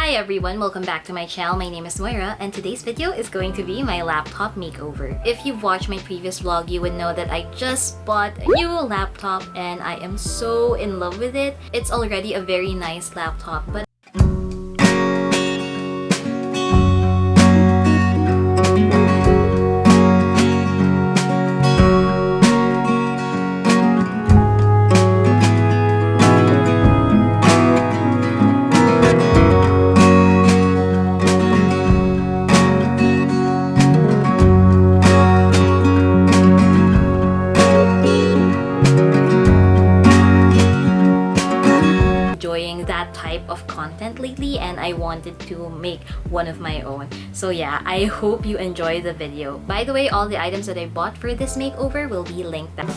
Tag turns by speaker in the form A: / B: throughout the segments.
A: Hi everyone, welcome back to my channel. My name is Moira and today's video is going to be my laptop makeover. If you've watched my previous vlog, you would know that I just bought a new laptop and I am so in love with it. It's already a very nice laptop, but enjoying that type of content lately and I wanted to make one of my own. So yeah, I hope you enjoy the video. By the way, all the items that I bought for this makeover will be linked down.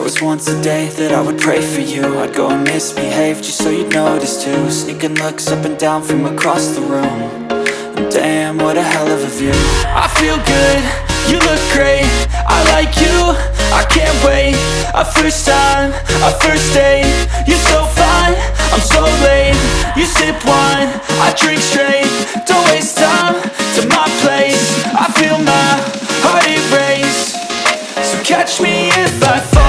B: was once a day that I would pray for you. I'd go and misbehave just so you'd notice too. Sneaking looks up and down from across the room. And damn, what a hell of a view. I feel good, you look great, I like you, I can't wait. A first time, a first date. You're so fine, I'm so late. You sip wine, I drink straight. Don't waste time to my place. I feel my heart erase. So catch me if I fall.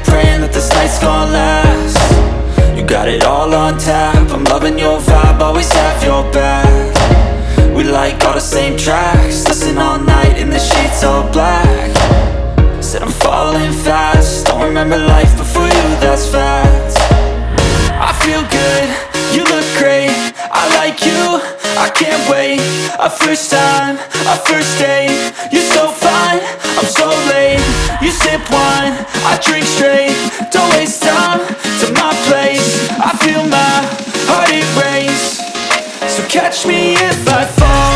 B: Praying that this night's gonna last. You got it all on tap, I'm loving your vibe, always have your back. We like all the same tracks, listen all night in the sheets all black. Said I'm falling fast, don't remember life before you, that's fact. I feel good, you look great, I like you, I can't wait. A first time, a first date. You're so fine, I'm so late. You sip wine, I drink straight. Don't waste time to my place. I feel my heart erase. So catch me if I fall.